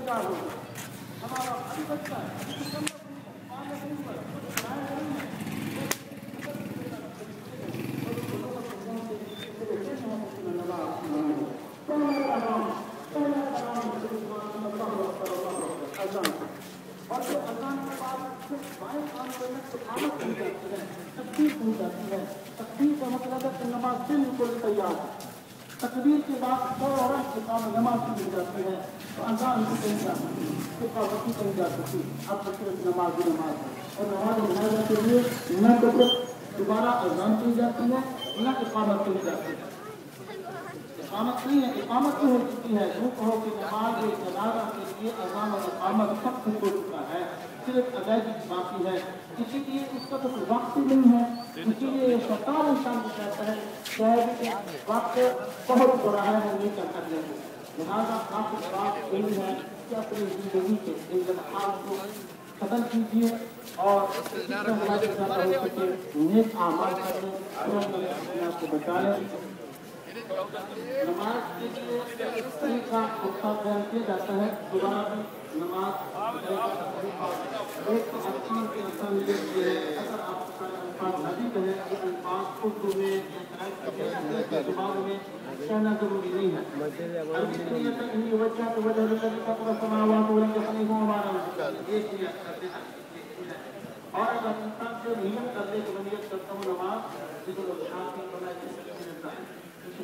تیار ہو جائے. ہمارا ابھی بچہ ہے, ابھی تو کم پانے نہیں ہوا, کچھ کھایا نہیں ہے, اور جو اذان کے بعد صرف بائیں کان پر اقامت کی جاتی ہے, تکبیر کی جاتی ہے. تکبیر کا مطلب ہے کہ نماز بالکل تیار ہے. تکبیر کے بعد فوراً اقامت نماز کی جاتی ہے. تو اذان بھی کہیں جا سکتی, اقامت بھی کہیں جا سکتی. اب تو صرف نماز ہی نماز ہے, اور نماز مناظر کے لیے نہ تو صرف دوبارہ اذان کی جاتی ہے نہ اقامت کی جاتی ہے. اقامت نہیں ہے, اقامت تو ہو چکی ہے. یوں کہو کہ نماز جنازہ کے لیے اذان اور اقامت سب کچھ ہو چکا ہے, صرف ادائیگی باقی ہے. اسی لیے اس کا تو کوئی وقت ہی نہیں ہے. اسی لیے یہ شیطان انسان کو کہتا ہے کہ وقت بہت بڑا ہے, وہ نہیں کر سکتے. لہٰذا آپ کی بات یہی ہے کہ اپنی زندگی کے ان لمحات کو ختم کیجیے اور نیک اعمال کریں, اپنے آپ کو بچا لیں. نماز کے لیے اس طریقہ پختہ بیان کیا جاتا ہے. دوبارہ بھی نماز ایک ارکان کے انسان یہ ہے, اگر آپ کا الفاظ نبی کہیں یہ الفاظ اردو میں زبان میں کہنا ضروری نہیں ہے. عربی کے لیے انہی وجہ کی وجہ سے فطر السماوات والارض حنیفا ایک نیت کرتے ہیں. اور اگر انسان سے نیت کر لے کہ نیت کرتا ہوں نماز ذکر الحال کی بنا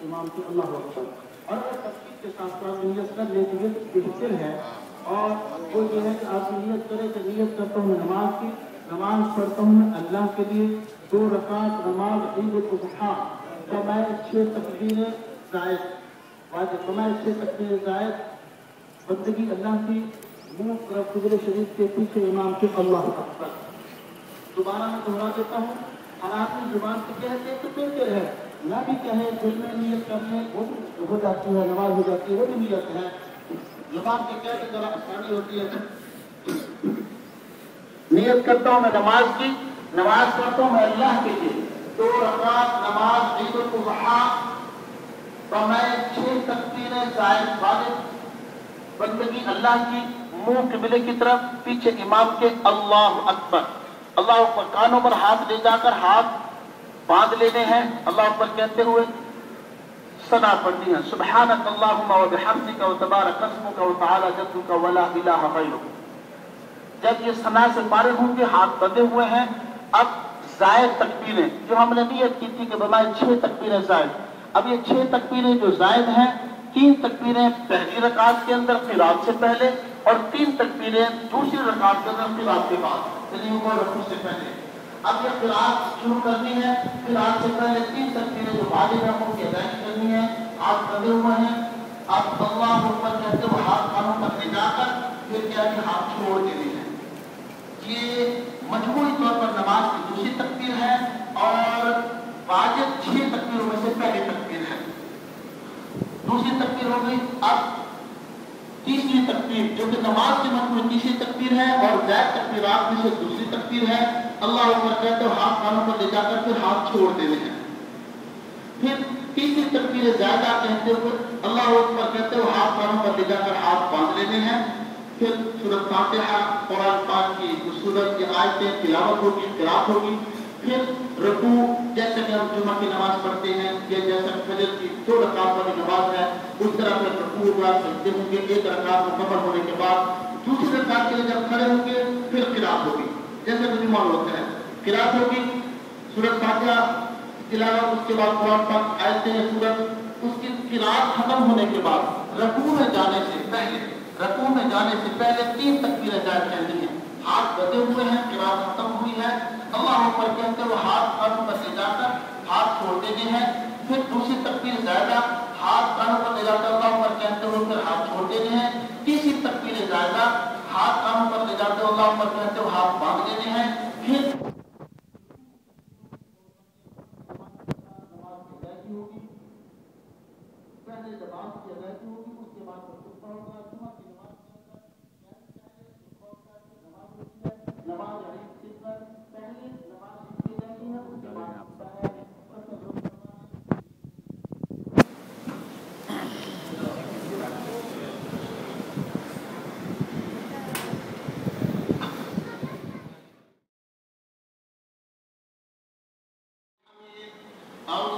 امام کی اللہ اکبر, اور اگر تفصیل کے ساتھ آپ نیت کر لیں تو یہ بہتر ہے. اور وہ یہ ہے کہ آپ نیت کریں کہ نیت کرتا ہوں نماز کی, نماز پڑھتا ہوں اللہ کے لیے, 2 رکعت نماز عید الاضحیٰ تو میں 6 تکبیریں زائد واجب, تو میں 6 تکبیریں زائد بندگی اللہ کی, منہ طرف قبلہ شریف کے پیچھے امام کے اللہ اکبر. دوبارہ میں دہرا دیتا ہوں, اور آپ کی زبان سے کہتے تو بہتر ہے, نہ بھی کہیں دل میں نیت کرنے وہ بھی ہو جاتی ہے, نماز ہو جاتی ہے, وہ بھی نیت ہے. زبان سے کہتے ذرا آسانی ہوتی ہے. نیت کرتا ہوں میں نماز کی, نماز پڑھتا ہوں میں اللہ کے لیے, 2 رکعت نماز عید الاضحیٰ تو میں 6 تکبیریں زائد واجب بندگی اللہ کی, منہ قبلے کی طرف, پیچھے امام کے اللہ اکبر. اللہ اکبر کانوں پر ہاتھ لے جا کر ہاتھ باندھ لینے ہیں, اللہ اکبر کہتے ہوئے ثنا پڑھنی ہے, سبحانک اللہم و بحمدک و تبارک اسمک و تعالی جدک ولا الہ غیرک. جب یہ ثنا سے فارغ ہوں گے, ہاتھ بندھے ہوئے ہیں, اب زائد تکبیریں جو ہم نے نیت کی تھی کہ بمائے 6 تکبیریں زائد, اب یہ 6 تکبیریں جو زائد ہیں, 3 تکبیریں پہلی رکعت کے اندر قرات سے پہلے اور 3 تکبیریں دوسری رکعت کے اندر قرات کے بعد, یعنی وہ رکوع سے پہلے. اب یہ قرات شروع کرنی ہے, قرات سے پہلے 3 تکبیریں جو واجب ہیں ان کی ادائیگی کرنی ہے. ہاتھ بندھے ہوئے ہیں, آپ اللہ اکبر کہتے ہوئے ہاتھ کانوں پر لے جا کر پھر کیا کہ ہاتھ چھوڑ دینے ہیں. یہ مجموعی طور پر نماز کی دوسری تکبیر ہے اور واجب 6 تکبیروں میں سے پہلی تکبیر ہے. دوسری تکبیر ہو گئی. اب تیسری تکبیر جو کہ نماز کی مجموعی تیسری تکبیر ہے اور زائد تکبیرات میں سے دوسری تکبیر ہے. اللہ اکبر کہتے ہوئے ہاتھ کانوں پر لے جا کر پھر ہاتھ چھوڑ دینے ہیں. پھر تیسری تکبیر زیادہ کہتے ہوئے اللہ اکبر کہتے ہوئے ہاتھ کانوں پر لے جا کر ہاتھ باندھ لینے ہیں. پھر سورۃ فاتحہ قرآن پاک کی سورت کی آیتیں تلاوت ہوگی, قرات ہوگی. پھر رکوع جیسے کہ ہم جمعہ کی نماز پڑھتے ہیں یا جیسا فجر کی 2 رکعت والی نماز ہے اس طرح پھر رکوع ہوگا, سجدے ہوں گے. 1 رکعت مکمل ہونے کے بعد دوسری رکعت کے لیے جب کھڑے ہوں گے پھر قرات ہوگی جیسے کہ معلوم ہوتا ہے. قرات ہوگی سورۃ فاتحہ تلاوت, اس کے بعد قرآن پاک آیتیں یا سورت, اس کی قرات ختم ہونے کے بعد رکوع میں جانے سے پہلے 3 تکبیریں زائد کہنی ہیں. ہاتھ بندھے ہوئے ہیں, قرات ختم ہوئی ہے, اللہ اکبر کہتے ہوئے ہاتھ کانوں پر لے جا کر ہاتھ چھوڑ دینے ہیں. پھر دوسری تکبیر زیادہ, ہاتھ کانوں پر لے جا کر اللہ اکبر کہتے ہوئے پھر ہاتھ چھوڑ دینے ہیں. تیسری تکبیر زیادہ, ہاتھ کانوں پر لے جاتے ہوئے اللہ اکبر کہتے ہوئے ہاتھ باندھ دینے ہیں. پھر پہلے نماز کی ادائیگی ہوگی, اس کے بعد خطبہ ہوگا. جمعہ کی نماز نماز عید سے پہلے نماز کی جاتی ہے, اس کے بعد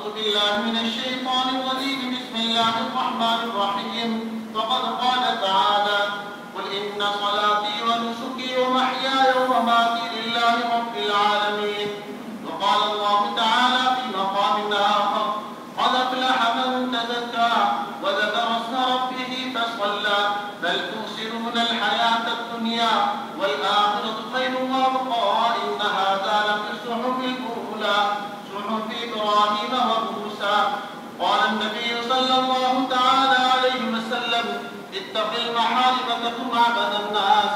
أعوذ بالله من الشيطان الرجيم. بسم الله الرحمن الرحيم. وقد قال تعالى: قل إن صلاتي ونسكي ومحياي ومماتي لله رب العالمين. وقال الله تعالى في مقام آخر: قد أفلح من تزكى وذكر اسم ربه فصلى بل تؤثرون الحياة الدنيا والآخرة خير وأبقى إن هذا لفي الصحف الأولى صحف إبراهيم وموسى. قال النبي صلى الله تعالى عليه وسلم: اتق المحارم تكن أعبد الناس،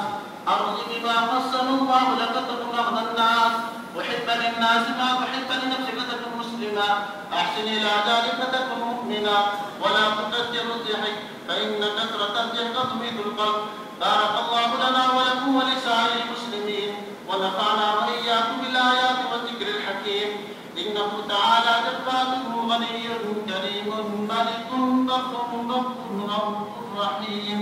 أرض بما قسم الله لك تكن أغنى الناس، وحب للناس ما تحب لنفسك تكن مسلما، أحسن إلى ذلك تكن مؤمنا، ولا تكثر الضحك فإن كثرة الضحك تميت القلب. بارك الله لنا ولكم ولسائر المسلمين، ونفعنا وإياكم بالآيات والذكر الحكيم. إنه تعالى جبار غني كريم ملك بر رؤوف رحيم.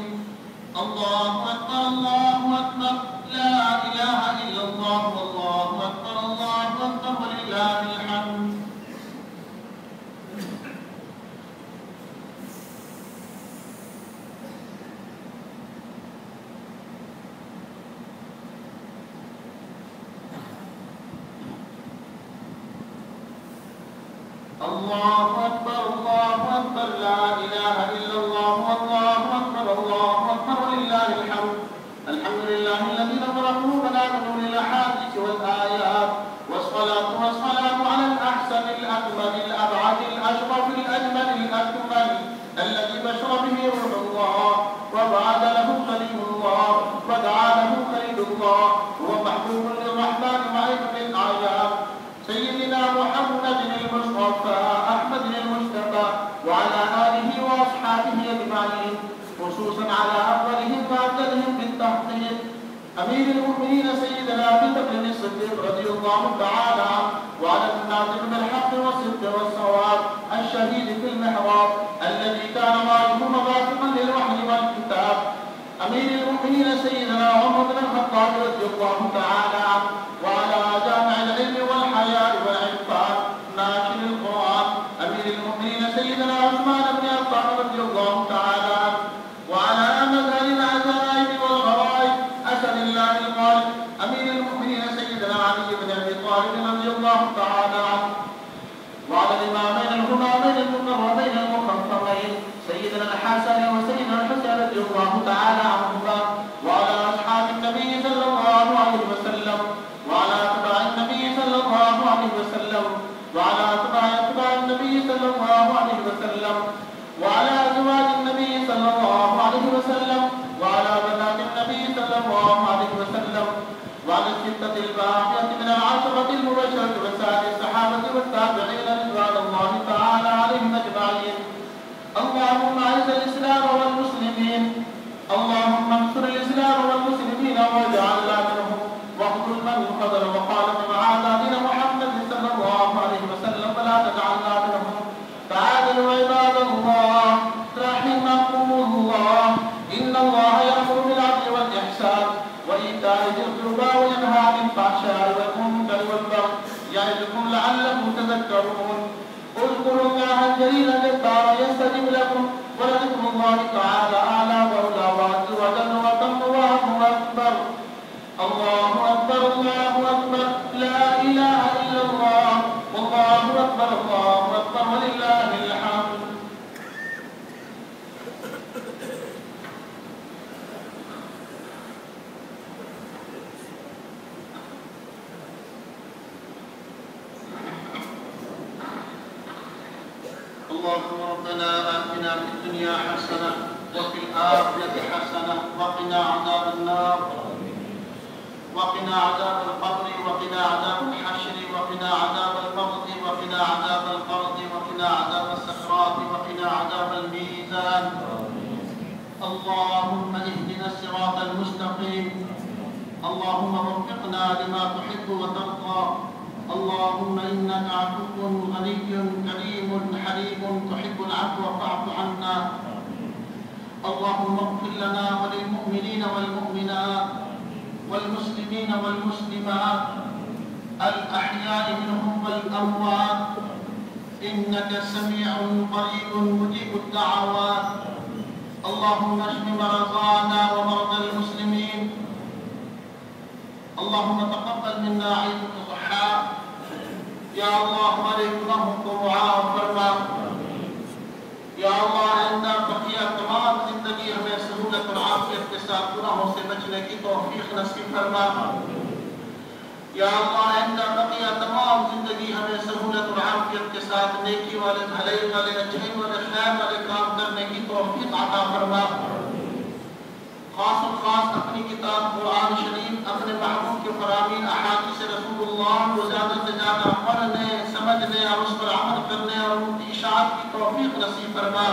الله أكبر الله أكبر لا إله إلا الله والله أكبر الله أكبر ولله الحمد. الله أكبر الله أكبر لا إله إلا الله والله أكبر الله أكبر ولله الحمد. الحمد لله الذي نظر قلوبنا بنور الأحاديث والآيات، والصلاة والسلام على الأحسن الأكمل الأبعد الأشرف الأجمل الأكمل الذي بشر به روح الله وبعث له خليل الله ودعا له خليل الله، هو محبوب للرحمن وعيد للأعيان، سيدنا محمد المصطفى أحمد المجتبى وعلى آله وأصحابه أجمعين، خصوصا على أفضلهم وأفضلهم بالتحقيق أمير المؤمنين سيدنا أبي بكر الصديق رضي الله تعالى عنه، وعلى الناطق بالحق والصدق والصواب الشهيد في المحراب الذي كان رايه مباسطا للوحي والكتاب، أمير المؤمنين سيدنا عمر بن الخطاب رضي الله تعالى عنه، وعلى جامع العلم والحياء والعرفان ناشر القرآن أمير المؤمنين سيدنا عثمان بن عفان رضي الله تعالى عنه، وعلى مذهب العجائب والغرائب أسد الله الغالب أمير المؤمنين سيدنا علي بن أبي طالب رضي الله تعالى عنه، وعلى الإمامين الهمامين المكرمين المخففين سيدنا الحسن وسيدنا الحسين رضي الله تعالى عنهما، وعلى أصحاب النبي صلى الله عليه وسلم، وعلى أتباع النبي صلى الله عليه وسلم، وعلى أتباع النبي صلى الله عليه وسلم، وعلى أزواج النبي صلى الله عليه وسلم، وعلى بنات النبي صلى الله عليه وسلم، وعلى الستة الباقية من العشرة المبشرة وسائر الصحابة والتابعين رضوان الله تعالى عليهم أجمعين. اللهم أعز الإسلام والمسلمين، اللهم انصر الإسلام والمسلمين واجعلنا منهم، واخذل من خذل وخالف مع دين محمد صلى الله عليه وسلم ولا تجعلنا منهم. تعالوا عباد الله رحمكم الله، إن الله يأمر بالعدل والإحسان وإيتاء ذي القربى وينهى عن الفحشاء والمنكر والبغي يعظكم لعلكم تذكرون. اذكروا الله الجليل الجبار يستجب لكم، ولذكر الله تعالى أعلى وأولى وعز وجل وأتم وأكبر أكبر. الله أكبر الله أكبر لا إله إلا الله والله أكبر الله أكبر ولله الحمد. اللهم ربنا آتنا في الدنيا حسنة وفي الآخرة حسنة وقنا عذاب النار، وقنا عذاب القبر، وقنا عذاب الحشر، وقنا عذاب الموت، وقنا عذاب القرض، وقنا عذاب السكرات، وقنا عذاب الميزان. اللهم اهدنا الصراط المستقيم، اللهم وفقنا لما تحب وترضى. اللهم إنك عفو غني كريم حليم تحب العفو فاعف عنا. اللهم اغفر لنا وللمؤمنين والمؤمنات والمسلمين والمسلمات الأحياء منهم والأموات، إنك سميع قريب مجيب الدعوات. اللهم اشف مرضانا ومرضى المسلمين. اللهم تقبل منا عيد الأضحى. یا اللہ ہمارے گناہوں کو معاف فرما. یا اللہ آئندہ بقیہ تمام زندگی ہمیں سہولت اور عافیت کے ساتھ گناہوں سے بچنے کی توفیق نصیب فرما. یا اللہ آئندہ بقیہ تمام زندگی ہمیں سہولت اور عافیت کے ساتھ نیکی والے، بھلائی والے، اچھائی والے، خیر والے کام کرنے کی توفیق عطا فرما. خاص و خاص اپنی کتاب قرآن شریف، اپنے محبوب کے فرامین احادیث رسول اللہ کو زیادہ سے زیادہ پڑھنے، سمجھنے اور اس پر عمل کرنے اور ان کی اشاعت کی توفیق نصیب فرما.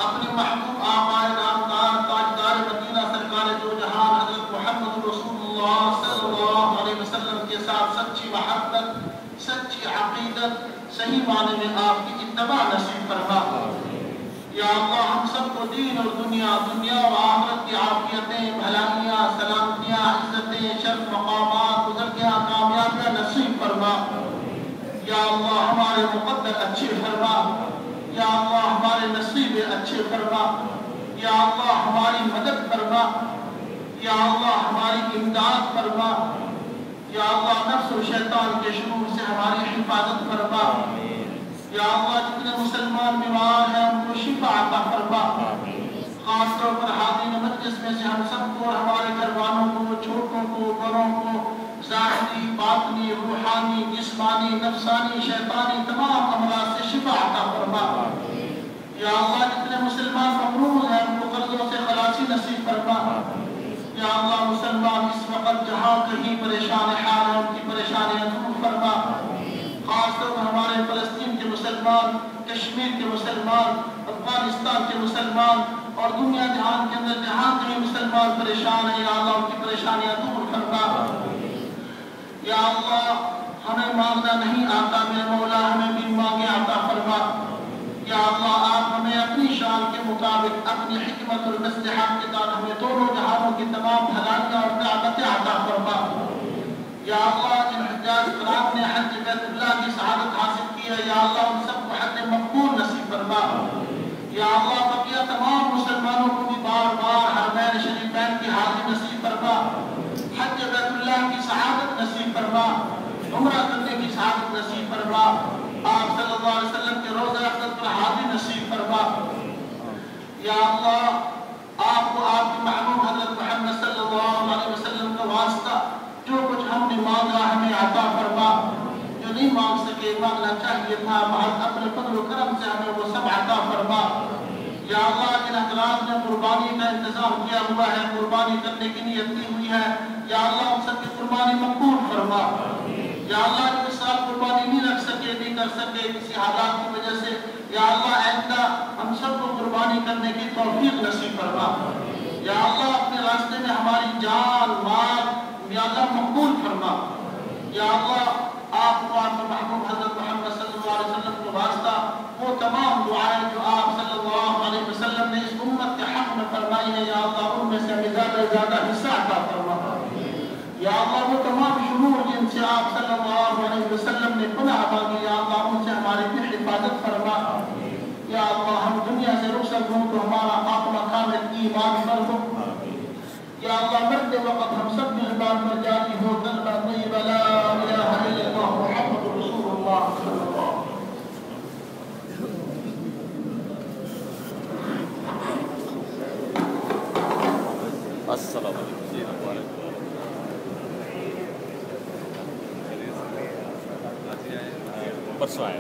اپنے محبوب آقائے نامدار تاجدار مدینہ سرکار دو جہان حضرت محمد رسول اللہ صلی اللہ علیہ وسلم کے ساتھ سچی محبت، سچی عقیدت، صحیح معنی میں آپ کی اتباع نصیب فرما. یا اللہ ہم سب کو دین اور دنیا اور آخرت کی عافیتیں، بھلائیاں، سلامتیاں، عزتیں، شرف، مقامات، بزرگیاں، کامیابیاں نصیب فرما. یا اللہ ہمارے مقدر اچھے فرما. یا اللہ ہمارے نصیب اچھے فرما. یا اللہ ہماری مدد فرما. یا اللہ ہماری امداد فرما. یا اللہ نفس و شیطان کے شرور سے ہماری حفاظت فرما. یا اللہ جتنے مسلمان بیمار ہیں ان کو شفا عطا فرما. خاص طور پر حاضرین مجلس میں سے ہم سب کو، ہمارے گھر والوں کو، چھوٹوں کو، بڑوں کو، ظاہری، باطنی، روحانی، جسمانی، نفسانی، شیطانی تمام امراض سے شفا عطا فرما. یا اللہ جتنے مسلمان مقروض ہیں ان کو قرضوں سے خلاصی نصیب فرما. یا اللہ مسلمان اس وقت جہاں کہیں پریشان حال ہیں ان کی پریشانیاں دور فرما. خاص طور پر ہمارے فلسطین کے مسلمان، کشمیر کے مسلمان، افغانستان کے مسلمان اور دنیا جہان کے اندر جہاں کہیں مسلمان پریشان ہیں، یا اللہ ان کی پریشانیاں دور فرما. یا اللہ ہمیں مانگنا نہیں آتا میرے مولا، ہمیں بھی مانگے عطا فرما. یا اللہ آپ ہمیں اپنی شان کے مطابق، اپنی حکمت اور مصلحت کے ساتھ ہمیں دونوں جہانوں کی تمام بھلائیاں اور نعمتیں عطا فرما. یا اللہ جن حجاج کرام نے حج بیت اللہ کی سعادت حاصل کی ہے، یا اللہ ان سب کو حج مقبول نصیب فرما. یا اللہ بقیہ تمام مسلمانوں کو بھی بار بار حرمین شریفین کی حاضری نصیب فرما. حج بیت اللہ کی سعادت نصیب فرما. عمرہ کرنے کی سعادت نصیب فرما. آپ صلی اللہ علیہ وسلم کے روضہ اقدس پر حاضری نصیب فرما. یا اللہ آپ کو آپ کے محبوب حضرت محمد صلی اللہ علیہ وسلم کا واسطہ جو کچھ ہم نے مانگا ہمیں عطا فرما. جو نہیں مانگ سکے، مانگنا چاہیے تھا، محض اپنے فضل و کرم سے ہمیں وہ سب عطا فرما. یا اللہ جن حضرات نے قربانی کا انتظام کیا ہوا ہے، قربانی کرنے کی نیت کی ہوئی ہے، یا اللہ ان سب کی قربانی مقبول فرما. یا اللہ جو اس سال قربانی نہیں رکھ سکے، نہیں کر سکے کسی حالات کی وجہ سے، یا اللہ آئندہ ہم سب کو قربانی کرنے کی توفیق نصیب فرما. یا اللہ اپنے راستے میں ہماری جان، مال، یا اللہ مقبول فرما. یا اللہ آپ کو آپ کے محبوب حضرت محمد صلی اللہ علیہ وسلم کو واسطہ وہ تمام دعائیں جو آپ صلی اللہ علیہ وسلم نے اس امت کے حق میں فرمائی ہیں، یا اللہ ان میں سے ہمیں زیادہ سے زیادہ حصہ عطا فرما. یا اللہ وہ تمام شرور جن سے آپ صلی اللہ علیہ وسلم نے پناہ مانگی، یا اللہ ان سے ہماری بھی حفاظت فرما. یا اللہ ہم دنیا سے رخصت ہوں تو ہمارا خاتمہ کامل ایمان پر ہو. یا اللہ مرتے وقت ہم سب کی زبان پر جاری ہو کلمہ طیبہ لا الہ الا اللہ محمد رسول اللہ صلی اللہ علیہ وسلم. السلام علیکم. پرسوں آئے.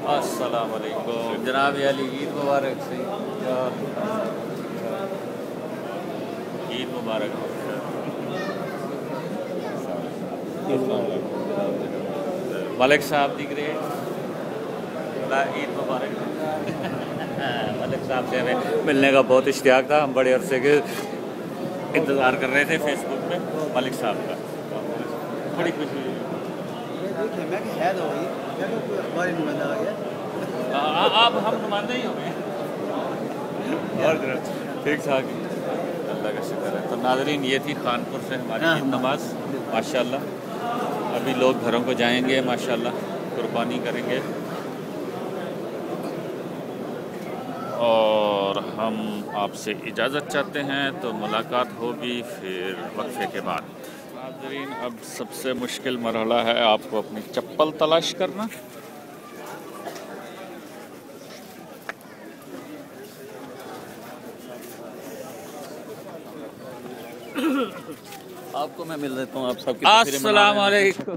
السلام علیکم جناب علی، عید مبارک. سے عید مبارک. ملک صاحب دکھ رہے ہیں، عید مبارک. ملک صاحب سے ہمیں ملنے کا بہت اشتیاق تھا، ہم بڑے عرصے کے انتظار کر رہے تھے فیس بک پہ ملک صاحب کا. بڑی خوشی ہوئی. بیٹھے میں کہ شاید ہو گئی میں کہ کوئی اخباری نمائندہ آ گیا آپ ہم نمائندے ہی ہو گئے اور ٹھیک ٹھاک اللہ کا شکر ہے. تو ناظرین یہ تھی خانپور سے ہماری عید نماز ماشاءاللہ. ابھی لوگ گھروں کو جائیں گے ماشاءاللہ قربانی کریں گے اور ہم آپ سے اجازت چاہتے ہیں. تو ملاقات ہوگی پھر وقفے کے بعد. ناظرین اب سب سے مشکل مرحلہ ہے آپ کو اپنی چپل تلاش کرنا. آپ کو میں مل لیتا ہوں آپ سب کی السلام علیکم.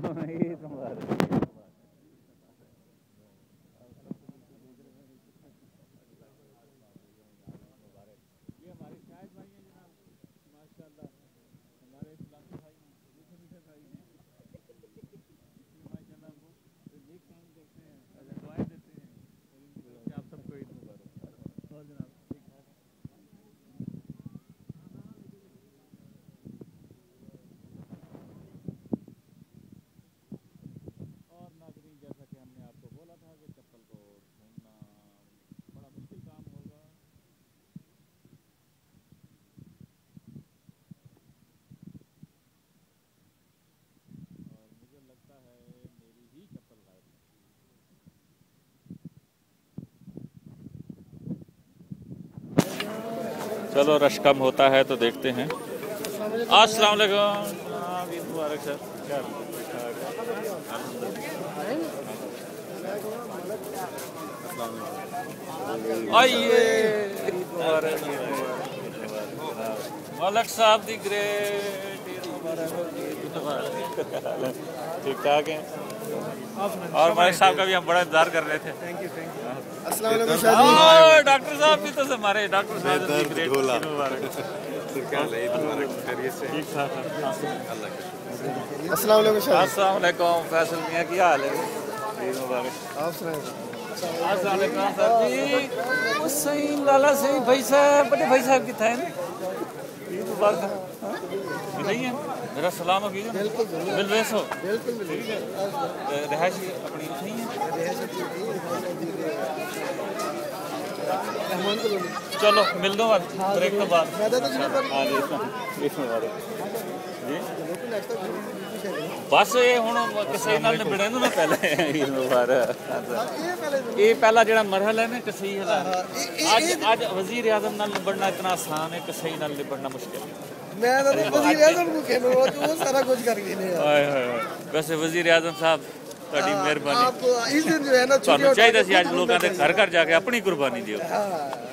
چلو رش کم ہوتا ہے تو دیکھتے ہیں. السلام علیکم. عید مبارک سر. کیا آئیے ملک صاحب دی گریٹ عید مبارک. ٹھیک ٹھاک ہیں اور ملک صاحب کا بھی ہم بڑا انتظار کر رہے تھے. السلام علیکم ڈاکٹر صاحب بھی تو ہمارے ڈاکٹر صاحب السلام علیکم السلام علیکم. فیصل میاں کی حال ہے؟ عید مبارک. آپ سنائیں. السلام علیکم سر جی. صحیح لالا صحیح بھائی صاحب بڑے بھائی صاحب کی تھا عید مبارک. نہیں ہے میرا سلام ابھی بل ویس ہو رہائش اپنی صحیح ہے. چلو مل دو بریک تو بعد. بس یہ ہوں کسی نال نبڑے نا پہلے عید مبارک. یہ پہلا جڑا مرحلہ ہے نا کسی اج وزیر اعظم نال نبڑنا اتنا آسان ہے کسی نال نبڑنا مشکل ہے. ویسے وزیر اعظم صاحب تاری مہربانی چاہیے سی اج لوگوں کے گھر گھر جا کے اپنی قربانی دیو.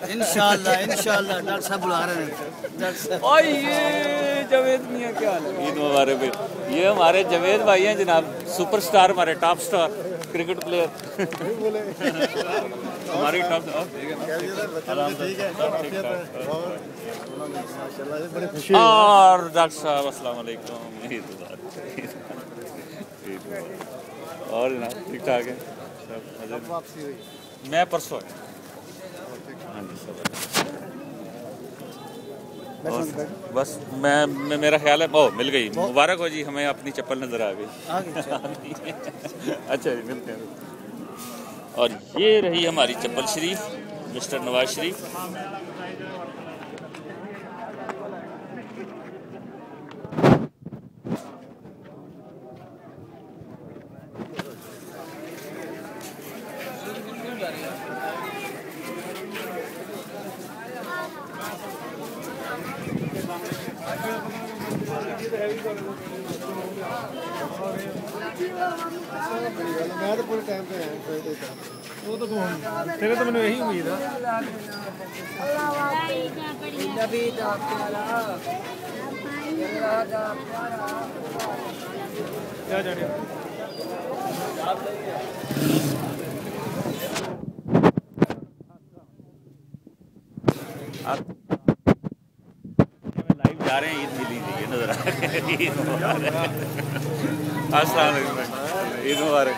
انشاءاللہ ڈاکٹر صاحب بلا رہے ہیں. آئیے جاوید میاں کیا حال ہے؟ عید مبارک. یہ ہمارے جاوید بھائی ہیں جناب سپر سٹار ہمارے ٹاپ سٹار کرکٹ پلیئر ہماری ٹاپ. اور ڈاکٹر صاحب السلام علیکم. عید مبارک. اور جناب ٹھیک ٹھاک ہے میں پرسوں ہاں جی بس میں میرا خیال ہے مل گئی. مبارک ہو جی ہمیں اپنی چپل نظر آ گئی. اچھا جی ملتے ہیں. اور یہ رہی ہماری چپل شریف مسٹر نواز شریف. میں تو پورے ٹائم پہ وہ تو تیرے تو مجھے یہی امید ہے. کیا جانے لائیو جا رہے ہیں. عید ملی تھی یہ نظر آ رہا ہے. عید مبارک. السلام علیکم. عید مبارک.